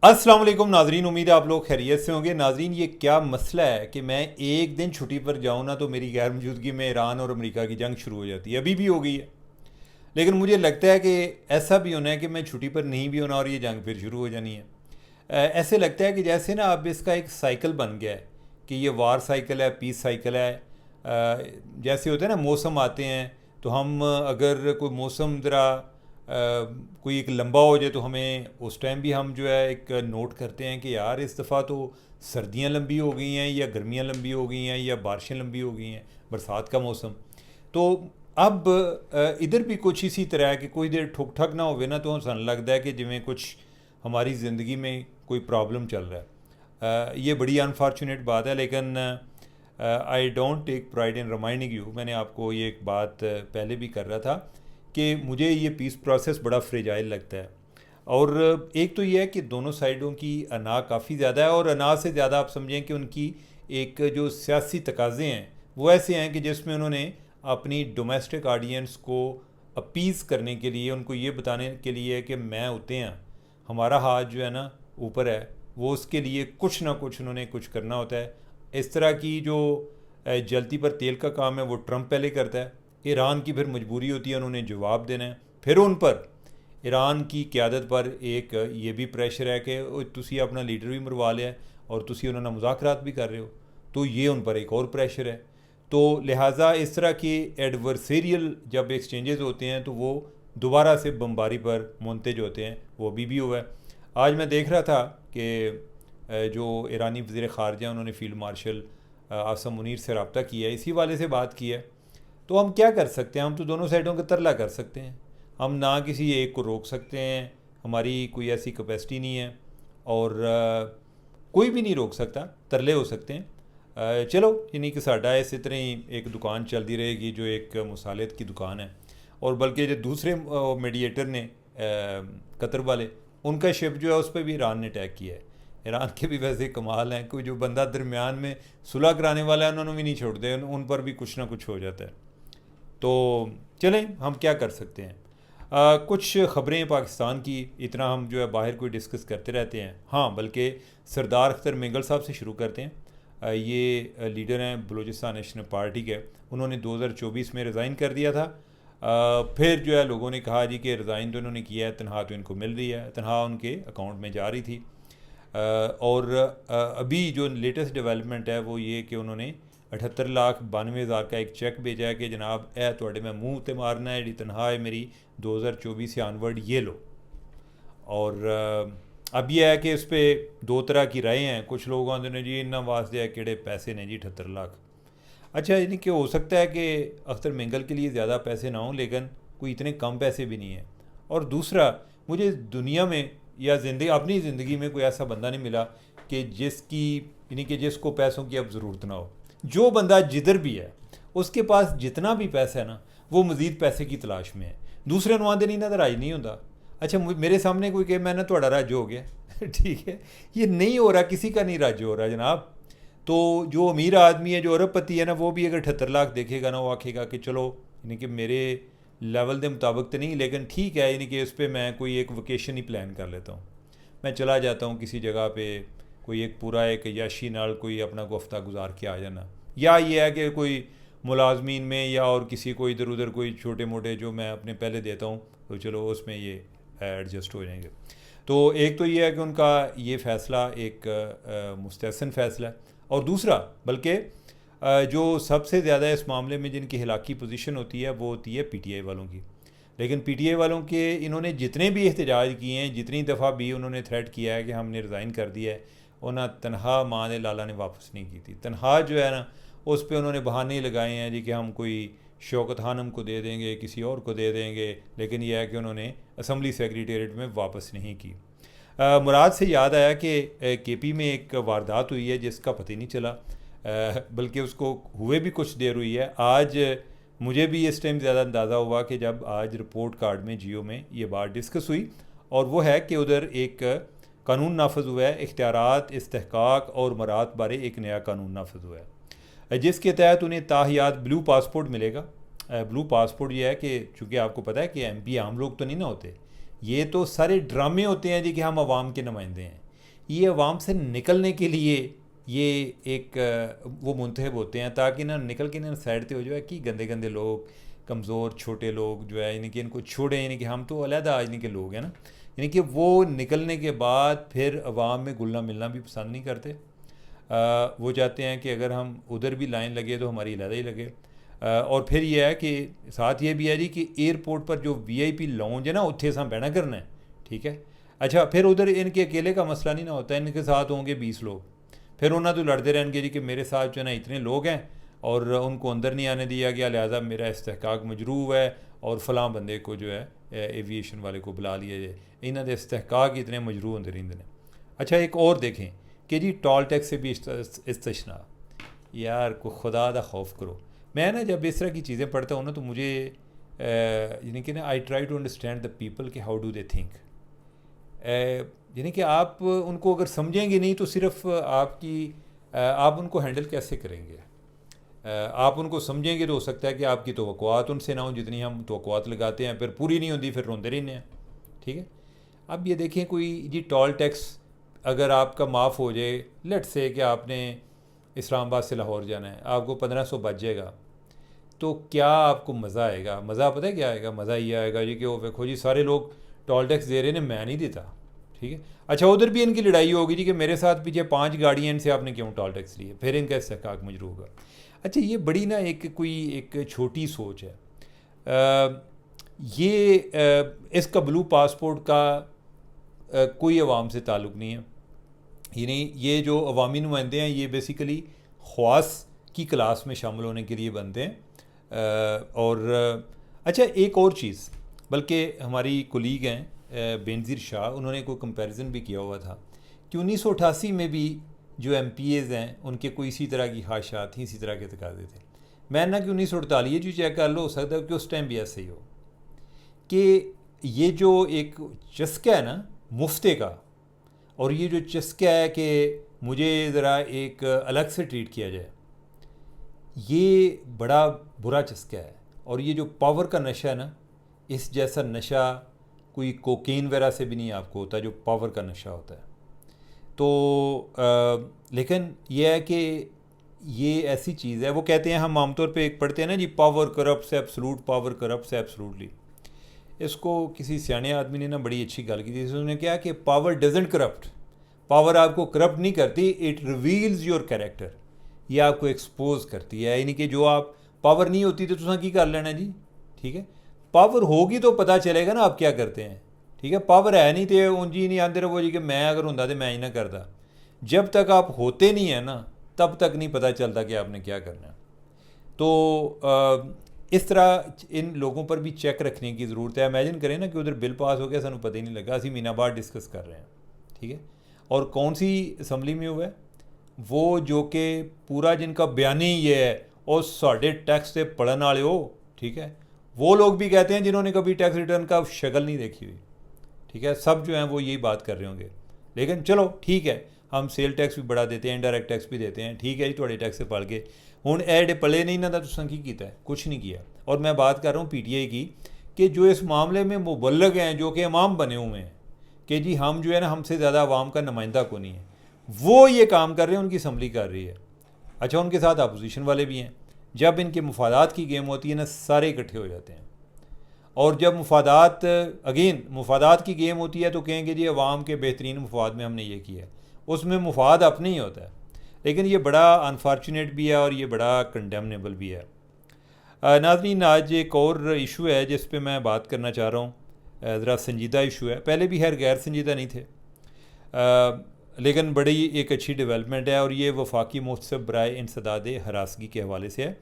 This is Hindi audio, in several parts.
अस्सलाम वालेकुम नाजरीन, उम्मीद है आप लोग खैरियत से होंगे। नाजरीन, ये क्या मसला है कि मैं एक दिन छुट्टी पर जाऊँ ना तो मेरी गैर मौजूदगी में ईरान और अमेरिका की जंग शुरू हो जाती है। अभी भी हो गई है, लेकिन मुझे लगता है कि ऐसा भी होना है कि मैं छुट्टी पर नहीं भी होना और ये जंग फिर शुरू हो जानी है। ऐसे लगता है कि जैसे ना अब इसका एक साइकिल बन गया है कि ये वार साइकिल है, पीस साइकिल है। जैसे होता है ना, मौसम आते हैं तो हम अगर कोई मौसम ज़रा कोई एक लंबा हो जाए तो हमें उस टाइम भी हम जो है एक नोट करते हैं कि यार इस दफ़ा तो सर्दियाँ लंबी हो गई हैं या गर्मियाँ लंबी हो गई हैं या बारिशें लंबी हो गई हैं, बरसात का मौसम। तो अब इधर भी कुछ इसी तरह है कि कोई देर ठुक ठक ना होवे ना तो सन लगता है कि जिमें कुछ हमारी ज़िंदगी में कोई प्रॉब्लम चल रहा है। ये बड़ी अनफॉर्चुनेट बात है, लेकिन I don't take pride in reminding you. मैंने आपको ये एक बात पहले भी कर रहा था कि मुझे ये पीस प्रोसेस बड़ा फ्रेजाइल लगता है। और एक तो ये है कि दोनों साइडों की अना काफ़ी ज़्यादा है, और अना से ज़्यादा आप समझें कि उनकी एक जो सियासी तकाज़े हैं वो ऐसे हैं कि जिसमें उन्होंने अपनी डोमेस्टिक ऑडियंस को अपीज़ करने के लिए, उनको ये बताने के लिए कि मैं होते हैं, हमारा हाथ जो है ना ऊपर है, वो उसके लिए कुछ ना कुछ उन्होंने कुछ करना होता है। इस तरह की जो जलती पर तेल का काम है वो ट्रंप पहले करता है। ईरान की फिर मजबूरी होती है, उन्होंने जवाब देना है। फिर उन पर ईरान की क़्यादत पर एक ये भी प्रेशर है कि तुसी अपना लीडर भी मरवा लिया है और तुसी उन्होंने मुज़ाकरात भी कर रहे हो, तो ये उन पर एक और प्रेशर है। तो लिहाजा इस तरह की एडवर्सेरियल जब एक्सचेंजेस होते हैं तो वो दोबारा से बमबारी पर मुंतज होते हैं। वो अभी भी हुआ है। आज मैं देख रहा था कि जो ईरानी वज़ीर ख़ारजा उन्होंने फ़ील्ड मार्शल आसम मुनीर से रब्ता किया है, इसी वाले से बात की है। तो हम क्या कर सकते हैं? हम तो दोनों साइडों का तरला कर सकते हैं। हम ना किसी एक को रोक सकते हैं, हमारी कोई ऐसी कैपेसिटी नहीं है, और कोई भी नहीं रोक सकता। तरले हो सकते हैं। चलो, यानी कि साडा इस तरह ही एक दुकान चलती रहेगी जो एक मुसालियत की दुकान है। और बल्कि जो दूसरे मीडिएटर ने कतर वाले, उनका शिप जो है उस पर भी ईरान ने अटैक किया है। ईरान के भी वैसे कमाल हैं, कोई जो बंदा दरमियान में सुलह कराने वाला है उन्होंने भी नहीं छोड़ते, उन पर भी कुछ ना कुछ हो जाता है। तो चलें, हम क्या कर सकते हैं। कुछ ख़बरें पाकिस्तान की, इतना हम जो है बाहर कोई डिस्कस करते रहते हैं। हाँ, बल्कि सरदार अख्तर मेंगल साहब से शुरू करते हैं। ये लीडर हैं बलूचिस्तान नेशनल पार्टी के। उन्होंने 2024 में रिज़ाइन कर दिया था। फिर जो है लोगों ने कहा जी कि रिज़ाइन तो इन्होंने किया है, तनख्वाह तो इनको मिल रही है, तनख्वाह उनके अकाउंट में जा रही थी। और अभी जो लेटेस्ट डेवलपमेंट है वो ये कि उन्होंने 78,92,000 का एक चेक भेजा है कि जनाब ए थोड़े मैं मुँह ते मारना है, जी तनख्वाह है मेरी 2024 से ऑनवर्ड, ये लो। और अब यह है कि इस पर दो तरह की राय हैं। कुछ लोग आते हैं जी इन्ना वास्ते है किड़े पैसे ने जी 78 लाख। अच्छा, यानी कि हो सकता है कि अख्तर मेंगल के लिए ज़्यादा पैसे ना हों, लेकिन कोई इतने कम पैसे भी नहीं है। और दूसरा, मुझे दुनिया में या जिंदगी अपनी ज़िंदगी में कोई ऐसा बंदा नहीं मिला कि जिसकी, यानी कि जिसको पैसों की अब ज़रूरत ना हो। जो बंदा जिधर भी है उसके पास जितना भी पैसा है ना, वो मज़ीद पैसे की तलाश में है। दूसरे नुआते नहीं ना राज नहीं होता। अच्छा, मेरे सामने कोई कहे मैं ना थोड़ा राज्य हो गया ठीक है, ये नहीं हो रहा, किसी का नहीं राज्य हो रहा जनाब। तो जो अमीर आदमी है, जो अरबपति है ना, वो भी अगर 78 लाख देखेगा ना, वो आखेगा कि चलो, यानी कि मेरे लेवल के मुताबिक तो नहीं, लेकिन ठीक है, यानी कि इस पर मैं कोई एक वकेशन ही प्लान कर लेता हूँ। मैं चला जाता हूँ किसी जगह पे, कोई एक पूरा एक याशी नाल कोई अपना को हफ्ता गुजार के आ जाना। या ये है कि कोई मुलाजमीन में या और किसी को इधर उधर कोई छोटे मोटे जो मैं अपने पहले देता हूँ, तो चलो उसमें ये एडजस्ट हो जाएंगे। तो एक तो ये है कि उनका ये फ़ैसला एक मुस्तहसन फ़ैसला है। और दूसरा, बल्कि जो सबसे ज़्यादा इस मामले में जिनकी हिलाकी पोजीशन होती है वो होती है पीटीआई वालों की। लेकिन पीटीआई वालों के इन्होंने जितने भी एहतजाज किए हैं, जितनी दफ़ा भी उन्होंने थ्रेट किया है कि हमने रिज़ाइन कर दिया है, उन्हें तनख्वाह माँ ने लाला ने वापस नहीं की थी। तनख्वाह जो है ना, उस पर उन्होंने बहाने लगाए हैं जी कि हम कोई शौकत खानम को दे देंगे, किसी और को दे देंगे, लेकिन यह है कि उन्होंने असम्बली सेक्रेटेरिएट में वापस नहीं की। मुराद से याद आया कि केपी में एक वारदात हुई है जिसका पता ही नहीं चला, बल्कि उसको हुए भी कुछ देर हुई है। आज मुझे भी इस टाइम ज़्यादा अंदाज़ा हुआ कि जब आज रिपोर्ट कार्ड में जियो में ये बात डिस्कस हुई, और वो है कि उधर एक कानून नाफज हुआ है, इख्तियारात, इस्तेहकाक और मरात बारे एक नया कानून नाफज हुआ है, जिसके तहत उन्हें ताहियात ब्लू पासपोर्ट मिलेगा। ब्लू पासपोर्ट ये है कि चूँकि आपको पता है कि एमपी आम लोग तो नहीं ना होते, ये तो सारे ड्रामे होते हैं जी कि हम आवाम के नुमाइंदे हैं। ये अवाम से निकलने के लिए ये एक वो मुंतखब होते हैं ताकि ना निकल के ना साइड पे हो जाए कि गंदे गंदे लोग, कमज़ोर छोटे लोग जो है, यानी कि इनको छोड़ें, यानी कि हम तो अलहदा आज के लोग हैं ना, यानी कि वो निकलने के बाद फिर अवाम में घुलना मिलना भी पसंद नहीं करते। वो चाहते हैं कि अगर हम उधर भी लाइन लगे तो हमारी अलहदा ही लगे। और फिर ये है कि साथ ये भी है जी कि एयरपोर्ट पर जो VIP लाउंज है ना, उत्थे असां बहना करना है, ठीक है। अच्छा, फिर उधर इनके अकेले का मसला नहीं ना होता, इनके साथ होंगे 20 लोग, फिर उन्हें तो लड़ते रहेंगे जी कि मेरे साथ जो है ना इतने लोग हैं और उनको अंदर नहीं आने दिया गया, लिहाजा मेरा इस्तेहकाक मजरूह है और फ़लाँ बंदे को जो है एविएशन वाले को बुला लिया जाए, इन्हों के इस्तेहकाक इतने मजरूह होंगे रहिंदे ने। अच्छा, एक और देखें कि जी टोल टैक्स से भी इस्तिस्ना, यार को खुदा दा खौफ करो। मैं ना जब इस तरह की चीज़ें पढ़ता हूँ ना तो मुझे यानी कि ना I try to understand the people कि हाउ डू दे थिंक। यानी कि आप उनको अगर समझेंगे नहीं तो सिर्फ आप उनको हैंडल कैसे करेंगे। आप उनको समझेंगे तो हो सकता है कि आपकी तवक्कुआत उनसे ना हो जितनी हम तवक्कुआत लगाते हैं, फिर पूरी नहीं होती, फिर रोंदे रहने हैं, ठीक है। अब ये देखें, कोई जी टोल टैक्स अगर आपका माफ़ हो जाए, लेट से कि आपने इस्लामाबाद से लाहौर जाना है, आपको 1500 बच जाएगा, तो क्या आपको मज़ा आएगा? मज़ा पता है क्या आएगा? मज़ा ये आएगा जी कि वो देखो जी सारे लोग टोल टैक्स दे रहे हैं, मैं नहीं देता, ठीक है। अच्छा, उधर भी इनकी लड़ाई होगी जी कि मेरे साथ पीछे 5 गाड़ियाँ, इनसे आपने क्यों टोल टैक्स लिए, फिर इनका इस्तेहकाक मजरूह होगा। अच्छा, ये बड़ी ना एक छोटी सोच है। इसका ब्लू पासपोर्ट का कोई अवाम से ताल्लुक़ नहीं है, यानी ये जो अवामी नुमाइंदे हैं ये बेसिकली ख्वास की क्लास में शामिल होने के लिए बनते हैं। और अच्छा, एक और चीज़, बल्कि हमारी कोलीग हैं बेनज़ीर शाह, उन्होंने कोई कंपैरिजन भी किया हुआ था कि 1988 में भी जो MPAs हैं उनके कोई इसी तरह की ख्वाहिशात थी, इसी तरह के तकाजे थे। मैं ना कि 1948 जो चेक कर लो, हो सकता है कि उस टाइम भी ऐसे ही हो कि ये जो एक चस्का है ना मुफ्ते का, और ये जो चस्का है कि मुझे ज़रा एक अलग से ट्रीट किया जाए, ये बड़ा बुरा चस्का है। और ये जो पावर का नशा है ना, इस जैसा नशा कोई कोकीन वगैरह से भी नहीं आपको होता जो पावर का नशा होता है। तो लेकिन यह है कि ये ऐसी चीज़ है, वो कहते हैं, हम आमतौर पे एक पढ़ते हैं ना जी, power corrupts absolute, power corrupts absolutely. इसको किसी सियाने आदमी ने ना बड़ी अच्छी गल की थी, उसने कहा कि पावर डजंट करप्ट, पावर आपको करप्ट नहीं करती, इट रिवील्स योर कैरेक्टर, ये आपको एक्सपोज करती है। यानी कि जो आप पावर नहीं होती तो तुसा की कर लेना जी, ठीक है। पावर होगी तो पता चलेगा ना आप क्या करते हैं, ठीक है। पावर है नहीं तो उंज ही नहीं आते रहो जी कि मैं अगर होंदा तो मैं ही ना करता। जब तक आप होते नहीं है ना तब तक नहीं पता चलता कि आपने क्या करना है। तो इस तरह इन लोगों पर भी चेक रखने की ज़रूरत है। इमेजिन करें ना कि उधर बिल पास हो गया, सानू पता ही नहीं लगा, असी महीना बाद डिस्कस कर रहे हैं, ठीक है। और कौन सी असम्बली में हुआ है वो, जो कि पूरा जिनका बयान ही ये है और साढ़े टैक्स से पढ़ने वाले हो, ठीक है। वो लोग भी कहते हैं जिन्होंने कभी टैक्स रिटर्न का शक्ल नहीं देखी हुई, ठीक है। सब जो हैं वो यही बात कर रहे होंगे। लेकिन चलो ठीक है, हम सेल टैक्स भी बढ़ा देते हैं, इनडायरेक्ट टैक्स भी देते हैं, ठीक है जी, थोड़े टैक्स से पढ़ के हूँ एडे पले नहीं ना तुसां की कीता है, कुछ नहीं किया। और मैं बात कर रहा हूँ PTI की, कि जो इस मामले में मुबल्लग हैं, जो कि इमाम बने हुए हैं कि जी हम जो है ना हमसे ज़्यादा आवाम का नुमाइंदा को नहीं है, वो ये काम कर रहे हैं, उनकी असम्बली कर रही है। अच्छा, उनके साथ अपोजिशन वाले भी हैं। जब इनके मुफादात की गेम होती है ना, सारे इकट्ठे हो जाते हैं। और जब मुफादात की गेम होती है तो कहेंगे जी अवाम के बेहतरीन मुफाद में हमने ये किया, उसमें मुफाद अपने ही होता है। लेकिन ये बड़ा अनफॉर्चुनेट भी है और ये बड़ा कंडेमनेबल भी है। नाज़रीन, आज एक और इशू है जिस पे मैं बात करना चाह रहा हूँ, ज़रा संजीदा इशू है, पहले भी खैर गैर संजीदा नहीं थे, लेकिन बड़ी एक अच्छी डेवलपमेंट है। और ये वफाकी मुहतसब बराए इंसदाद हरासगी के हवाले से है।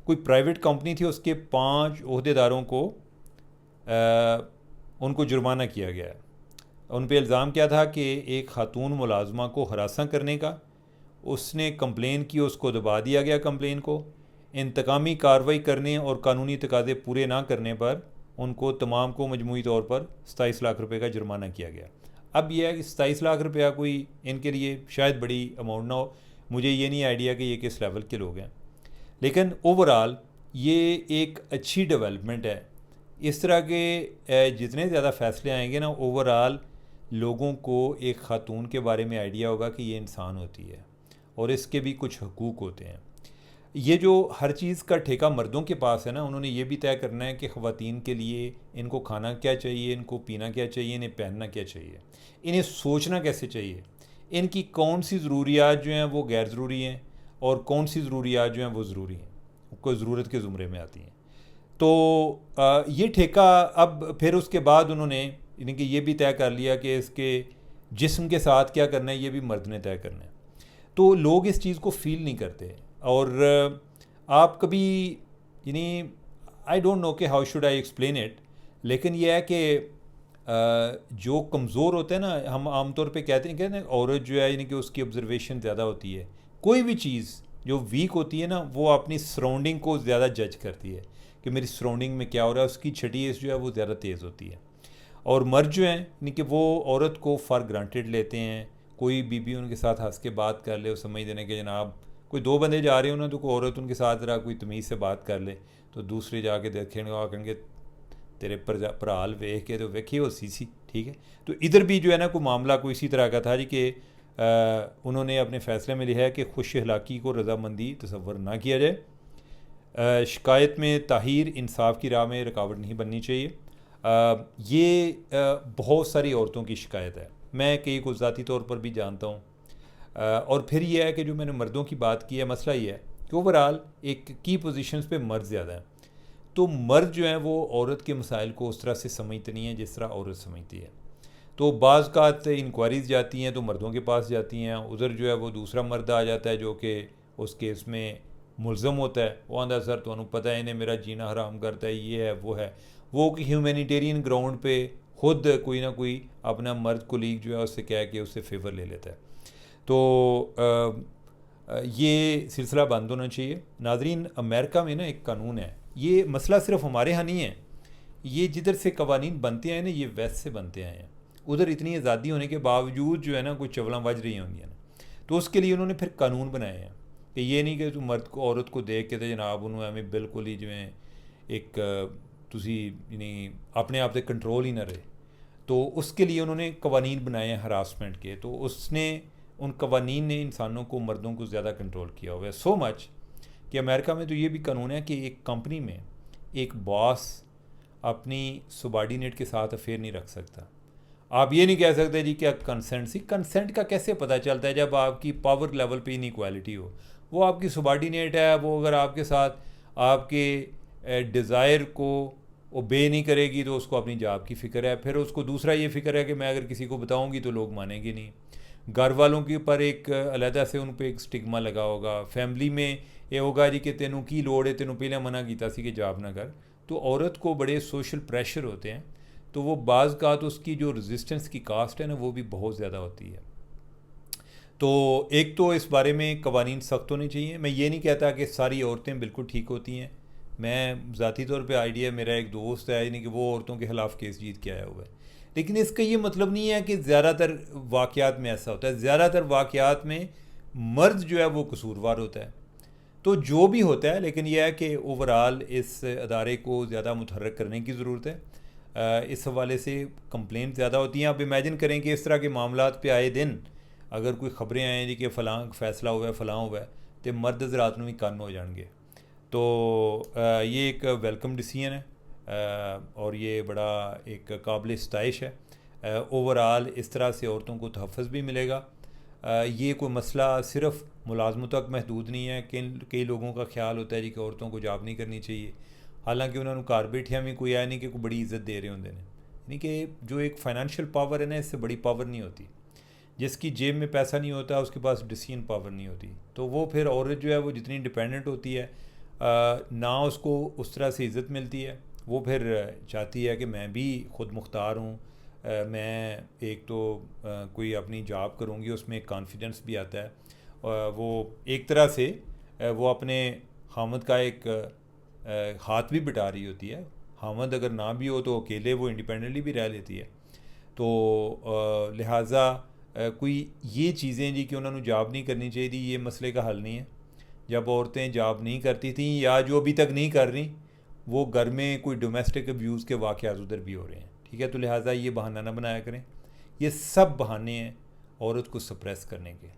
कोई प्राइवेट कंपनी थी, उसके 5 ओहदेदारों को उनको जुर्माना किया गया है। उन पे इल्ज़ाम क्या था कि एक खातून मुलाजमा को हरासा करने का, उसने कंप्लेन की, उसको दबा दिया गया कंप्लेन को, इंतकामी कार्रवाई करने और कानूनी तकाज़े पूरे ना करने पर उनको तमाम को मजमूई तौर पर 27 लाख रुपए का जुर्माना किया गया। अब यह है कि 27 लाख रुपया कोई इनके लिए शायद बड़ी अमाउंट ना हो, मुझे ये नहीं आइडिया कि ये किस लेवल के लोग हैं, लेकिन ओवरऑल ये एक अच्छी डेवलपमेंट है। इस तरह के जितने ज़्यादा फ़ैसले आएंगे ना, ओवरऑल लोगों को एक ख़ातून के बारे में आइडिया होगा कि ये इंसान होती है और इसके भी कुछ हकूक़ होते हैं। ये जो हर चीज़ का ठेका मर्दों के पास है ना, उन्होंने ये भी तय करना है कि ख़वातीन के लिए इनको खाना क्या चाहिए, इनको पीना क्या चाहिए, इन्हें पहनना क्या चाहिए, इन्हें सोचना कैसे चाहिए, इनकी कौन सी ज़रूरियात जो हैं वो गैर ज़रूरी हैं और कौन सी ज़रूरियात जो हैं वो ज़रूरी हैं, कोई ज़रूरत के ज़ुमरे में आती हैं। तो ये ठेका अब फिर उसके बाद उन्होंने इनके ये भी तय कर लिया कि इसके जिस्म के साथ क्या करना है ये भी मर्द ने तय करना है। तो लोग इस चीज़ को फ़ील नहीं करते। और आप कभी यानी आई डोंट नो कि how should I explain it, लेकिन यह है कि जो कमज़ोर होते हैं ना, हम आमतौर पे कहते हैं औरत जो है यानी कि उसकी ऑब्जर्वेशन ज़्यादा होती है। कोई भी चीज़ जो वीक होती है ना, वो अपनी सराउंडिंग को ज़्यादा जज करती है कि मेरी सराउंडिंग में क्या हो रहा है, उसकी छठी एज जो है वो ज़्यादा तेज़ होती है। और मर्द जो हैं यानी कि वो औरत को फॉर ग्रांटेड लेते हैं। कोई बीबी उनके साथ हंस के बात कर ले, वो समझ देने के जनाब कोई दो बंदे जा रहे हो ना, तो कोई औरत उनके साथ रहा कोई तमीज़ से बात कर ले, तो दूसरे जाके देखेंगे आखेंगे तेरे भराल वेख के तो वेखिए वो सी ठीक है। तो इधर भी जो है ना कोई मामला कोई इसी तरह का था जी कि उन्होंने अपने फ़ैसले में लिखा है कि खुश हलाकी को रजामंदी तस्वर ना किया जाए। शिकायत में ताहीर इंसाफ की राह में रुकावट नहीं बननी चाहिए। ये बहुत सारी औरतों की शिकायत है, मैं कई को ज़ाती तौर पर भी जानता हूँ। और फिर यह है कि जो मैंने मर्दों की बात की है, मसला ये है कि ओवरऑल एक की पोजीशंस पे मर्द ज़्यादा है। तो मर्द जो है वो औरत के मसाइल को उस तरह से समझते नहीं है जिस तरह औरत समझती है। तो बाज़ इंक्वायरीज़ जाती हैं तो मर्दों के पास जाती हैं, उधर जो है वो दूसरा मर्द आ जाता है जो कि उस केस में मुलज़म होता है। वो आंदा सर तो पता है इन्हें मेरा जीना हराम करता है, ये है वो है। वो कि ह्यूमैनिटेरियन ग्राउंड पे खुद कोई ना कोई अपना मर्द कोलीग जो है उससे कह के उससे फेवर ले लेता है। तो ये सिलसिला बंद होना चाहिए। नाजरीन, अमेरिका में ना एक कानून है, ये मसला सिर्फ हमारे यहाँ नहीं है, ये जिधर से कवानीन बनते आए ना ये वेस्ट से बनते आए हैं। उधर इतनी आज़ादी होने के बावजूद जो है ना कोई चवलां बज रही होंगी ना, तो उसके लिए उन्होंने फिर कानून बनाए हैं कि ये नहीं कि तू मर्द को औरत को देख के तो जनाब उन्होंने हमें बिल्कुल ही जिमें एक तुसी यानी अपने आप से कंट्रोल ही ना रहे। तो उसके लिए उन्होंने कवानीन बनाए हैं हरासमेंट के। तो उसने उन कवानीन ने इंसानों को, मर्दों को ज़्यादा कंट्रोल किया हुआ है। सो मच कि अमेरिका में तो ये भी कानून है कि एक कंपनी में एक बॉस अपनी सबॉर्डिनेट के साथ अफेयर नहीं रख सकता। आप ये नहीं कह सकते जी क्या कंसेंट का कैसे पता चलता है जब आपकी पावर लेवल पे इनइक्वालिटी हो। वो आपकी सबॉर्डिनेट है, वो अगर आपके साथ आपके डिज़ायर को ओबे नहीं करेगी तो उसको अपनी जॉब की फ़िक्र है। फिर उसको दूसरा ये फ़िक्र है कि मैं अगर किसी को बताऊंगी तो लोग मानेंगे नहीं। घर वालों के ऊपर एक अलहदा से उन पर एक स्टिग्मा लगा होगा। फैमिली में ये होगा जी कि तेनों की लोड़ है, तेनों पहले मना किया सी कि जॉब ना कर। तो औरत को बड़े सोशल प्रेशर होते हैं, तो वो बाज़ का तो उसकी जो रेजिस्टेंस की कास्ट है ना वो भी बहुत ज़्यादा होती है। तो एक तो इस बारे में कवानीन सख्त होने चाहिए। मैं ये नहीं कहता कि सारी औरतें बिल्कुल ठीक होती हैं। मैं ज़ाती तौर पे आइडिया, मेरा एक दोस्त है यानी कि वो औरतों के ख़िलाफ़ केस जीत के आया हुआ है, लेकिन इसका ये मतलब नहीं है कि ज़्यादातर वाक़यात में ऐसा होता है। ज़्यादातर वाक़यात में मर्द जो है वो कसूरवार होता है। तो जो भी होता है, लेकिन यह है कि ओवरऑल इस अदारे को ज़्यादा मुतहर्रिक करने की ज़रूरत है। इस हवाले से कंप्लेंट ज़्यादा होती हैं। आप इमेजिन करें कि इस तरह के मामलात पे आए दिन अगर कोई ख़बरें आएँ जी कि फ़लाँ फैसला हुआ है, फ़लाँ हुआ है, तो मर्द हज़रात नूं भी कन्न हो जाएंगे। तो ये एक वेलकम डिसीजन है और ये बड़ा एक काबिल इस्ताइश है। ओवरऑल इस तरह से औरतों को तहफ़्फ़ुज़ भी मिलेगा। ये कोई मसला सिर्फ़ मुलाजमत तक महदूद नहीं है। कई लोगों का ख्याल होता है जी कि औरतों को जॉब नहीं करनी चाहिए, हालांकि उन्होंने घर बैठिया भी कोई है नहीं कि कोई बड़ी इज्जत दे रहे होंगे ने। यानी कि जो एक फ़ाइनेंशियल पावर है ना, इससे बड़ी पावर नहीं होती। जिसकी जेब में पैसा नहीं होता उसके पास डिसीजन पावर नहीं होती। तो वो फिर औरत जो है वो जितनी डिपेंडेंट होती है ना उसको उस तरह से इज़्ज़त मिलती है। वो फिर चाहती है कि मैं भी ख़ुद मुख्तार हूँ, मैं एक तो कोई अपनी जॉब करूँगी, उसमें एक कॉन्फिडेंस भी आता है। वो एक तरह से वो अपने खामद का एक हाथ भी बटा रही होती है। खामद अगर ना भी हो तो अकेले वो इंडिपेंडेंटली भी रह लेती है। तो लिहाजा कोई ये चीज़ें जी कि उन्होंने जॉब नहीं करनी चाहिए थी, ये मसले का हल नहीं है। जब औरतें जॉब नहीं करती थीं या जो अभी तक नहीं कर रही, वो घर में कोई डोमेस्टिक अब्यूज़ के वाक़यात उधर भी हो रहे हैं, ठीक है। तो लिहाजा ये बहाना ना बनाया करें ये सब बहाने हैं औरत को सप्रेस करने के,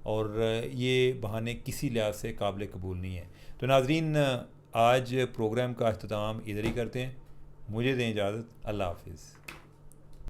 और ये बहाने किसी लिहाज से काबिल कबूल नहीं है। तो नाजरीन, आज प्रोग्राम का अख्ताम इधर ही करते हैं। मुझे दें इजाज़त। अल्लाह हाफिज़।